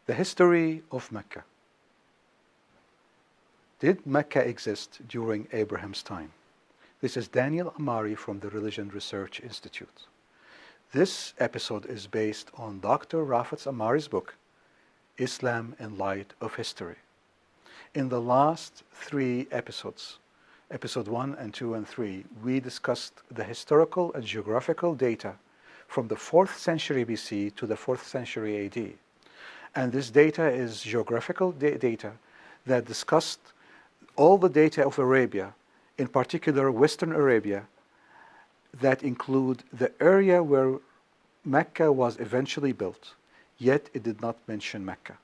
The history of Mecca. Did Mecca exist during Abraham's time? This is Daniel Amari from the Religion Research Institute. This episode is based on Dr. Rafat Amari's book, Islam in Light of History. In the last 3 episodes, episode 1 and 2 and 3, we discussed the historical and geographical data from the 4th century BC to the 4th century AD. And this data is geographical data that discussed all the data of Arabia, in particular Western Arabia, that include the area where Mecca was eventually built, yet it did not mention Mecca.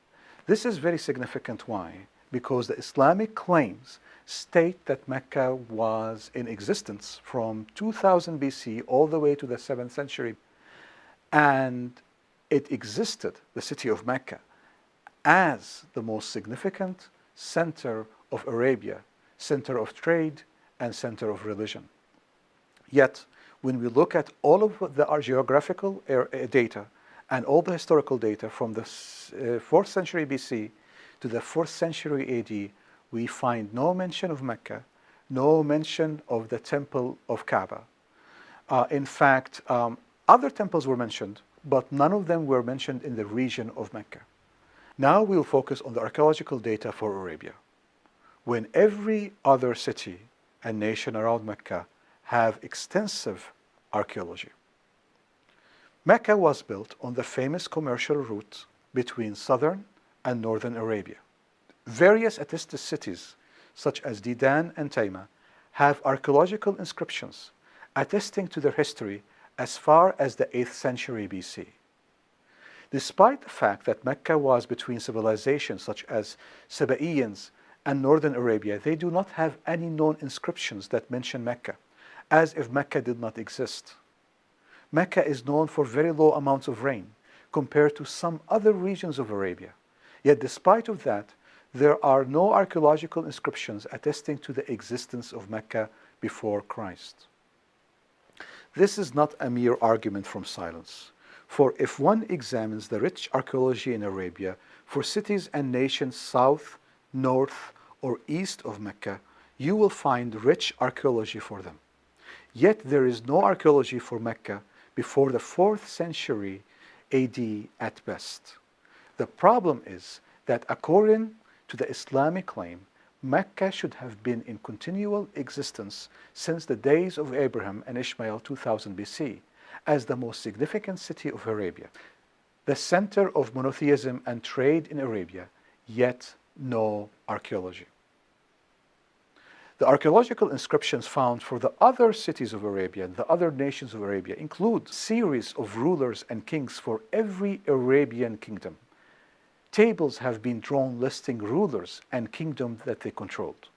This is very significant. Why? Because the Islamic claims state that Mecca was in existence from 2000 BC all the way to the 7th century, and it existed, the city of Mecca, as the most significant center of Arabia, center of trade and center of religion. Yet, when we look at all of the geographical data and all the historical data from the 4th century BC to the 4th century AD, we find no mention of Mecca, no mention of the temple of Kaaba. In fact, other temples were mentioned, but none of them were mentioned in the region of Mecca. Now we'll focus on the archaeological data for Arabia. When every other city and nation around Mecca have extensive archaeology. Mecca was built on the famous commercial route between southern and northern Arabia. Various attested cities, such as Dedan and Taima, have archaeological inscriptions attesting to their history as far as the 8th century BC. Despite the fact that Mecca was between civilizations such as Sabaeans and northern Arabia, they do not have any known inscriptions that mention Mecca, as if Mecca did not exist. Mecca is known for very low amounts of rain compared to some other regions of Arabia. Yet despite of that, there are no archaeological inscriptions attesting to the existence of Mecca before Christ. This is not a mere argument from silence, for if one examines the rich archaeology in Arabia for cities and nations south, north, or east of Mecca, you will find rich archaeology for them. Yet there is no archaeology for Mecca before the 4th century AD at best. The problem is that according to the Islamic claim, Mecca should have been in continual existence since the days of Abraham and Ishmael 2000 BC as the most significant city of Arabia, the center of monotheism and trade in Arabia, yet no archaeology. The archaeological inscriptions found for the other cities of Arabia and the other nations of Arabia include series of rulers and kings for every Arabian kingdom. Tables have been drawn listing rulers and kingdoms that they controlled.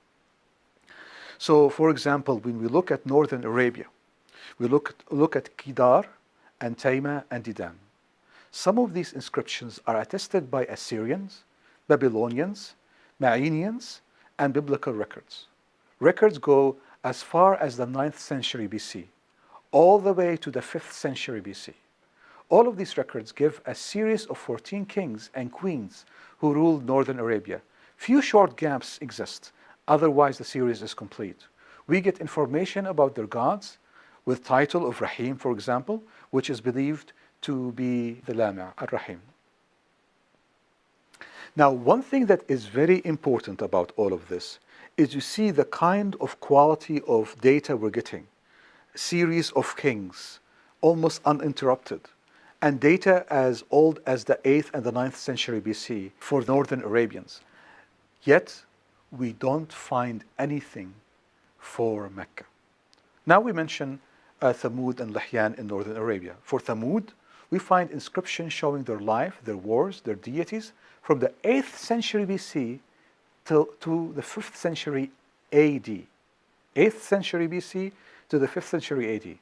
So, for example, when we look at northern Arabia, we look at Kedar and Taima and Dedan. Some of these inscriptions are attested by Assyrians, Babylonians, Maenians, and biblical records. Records go as far as the 9th century BC, all the way to the 5th century BC. All of these records give a series of 14 kings and queens who ruled northern Arabia. Few short gaps exist, otherwise the series is complete. We get information about their gods with title of Rahim, for example, which is believed to be the Lama, Ar-Rahim. Now, one thing that is very important about all of this is you see the kind of quality of data we're getting. A series of kings, almost uninterrupted, and data as old as the 8th and the 9th century BC for northern Arabians. Yet, we don't find anything for Mecca. Now we mention Thamud and Lahyan in northern Arabia. For Thamud, we find inscriptions showing their life, their wars, their deities from the 8th century BC to the 5th century AD. 8th century BC to the 5th century AD.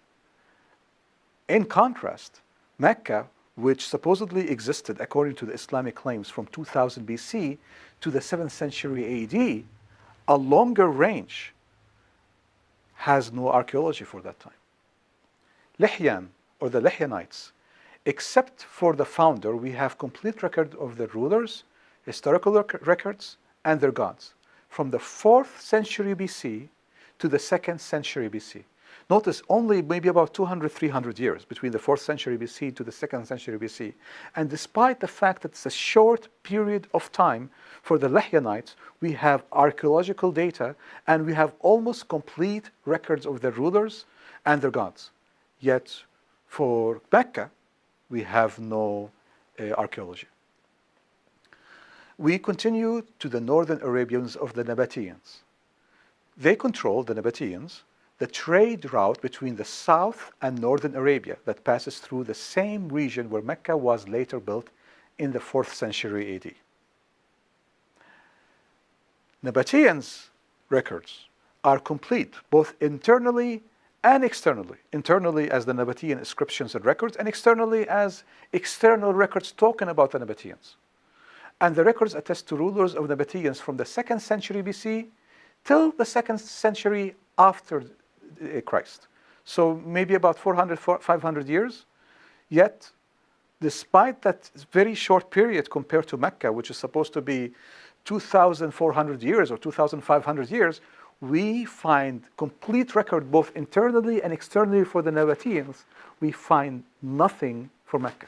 In contrast, Mecca, which supposedly existed according to the Islamic claims from 2000 BC to the 7th century AD, a longer range, has no archaeology for that time. Lihyan, or the Lihyanites, except for the founder, we have complete record of the rulers, historical records, and their gods, from the 4th century BC to the 2nd century BC. Notice only maybe about 200, 300 years between the 4th century BC to the 2nd century BC. And despite the fact that it's a short period of time for the Lihyanites, we have archaeological data and we have almost complete records of their rulers and their gods. Yet for Mecca, we have no archaeology. We continue to the northern Arabians of the Nabateans. They controlled, the Nabateans, the trade route between the south and northern Arabia that passes through the same region where Mecca was later built in the 4th century AD. Nabateans' records are complete both internally and externally. Internally as the Nabatean inscriptions and records, and externally as external records talking about the Nabateans. And the records attest to rulers of Nabateans from the 2nd century BC till the 2nd century after Christ. So maybe about 400, 500 years. Yet, despite that very short period compared to Mecca, which is supposed to be 2,400 years or 2,500 years, we find complete record both internally and externally for the Nabateans. We find nothing for Mecca.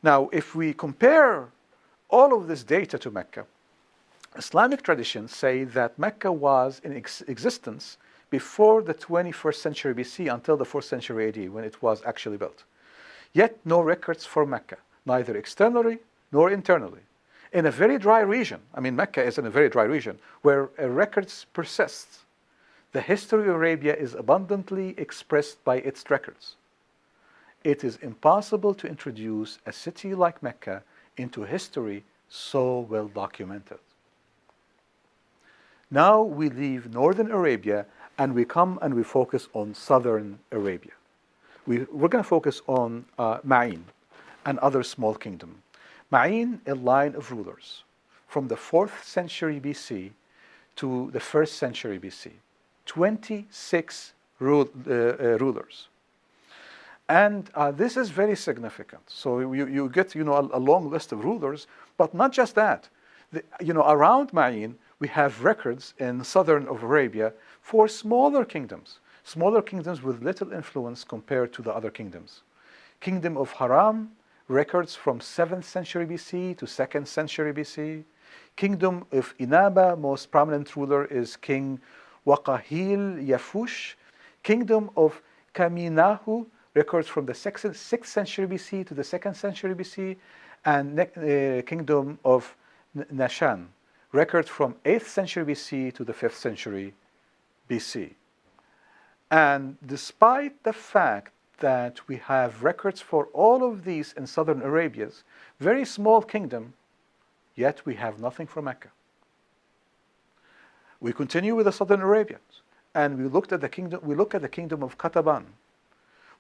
Now, if we compare all of this data to Mecca, Islamic traditions say that Mecca was in existence before the 21st century BC until the 4th century AD, when it was actually built. Yet no records for Mecca, neither externally nor internally. In a very dry region, I mean Mecca is in a very dry region, where records persist, the history of Arabia is abundantly expressed by its records. It is impossible to introduce a city like Mecca into history so well documented. Now we leave northern Arabia and we come and we focus on southern Arabia. We're going to focus on Ma'in, another small kingdom. Ma'in, a line of rulers from the 4th century BC to the 1st century BC. 26 rulers. And this is very significant. So you get a long list of rulers, but not just that. Around Ma'in, we have records in southern of Arabia for smaller kingdoms with little influence compared to the other kingdoms. Kingdom of Haram, records from 7th century BC to 2nd century BC. Kingdom of Inaba, most prominent ruler is King Waqahil Yafush. Kingdom of Kaminahu, records from the 6th century BC to the 2nd century BC. And Kingdom of Nashan, records from 8th century BC to the 5th century BC. And despite the fact that we have records for all of these in southern Arabia's very small kingdom, yet we have nothing for Mecca. We continue with the southern Arabians, and we look at the kingdom of Qataban.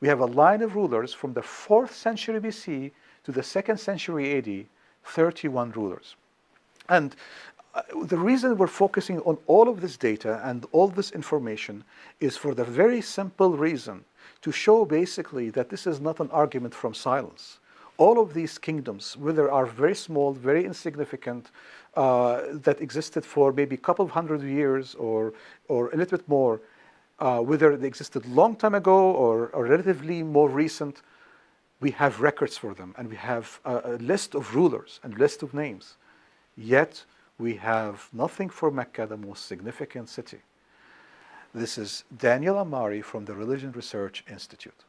We have a line of rulers from the 4th century BC to the 2nd century AD, 31 rulers. And the reason we're focusing on all of this data and all this information is for the very simple reason to show basically that this is not an argument from silence. All of these kingdoms, whether are very small, very insignificant, that existed for maybe a couple of hundred years or a little bit more, whether they existed a long time ago or relatively more recent, we have records for them and we have a list of rulers and list of names. Yet we have nothing for Mecca, the most significant city. This is Daniel Amari from the Religion Research Institute.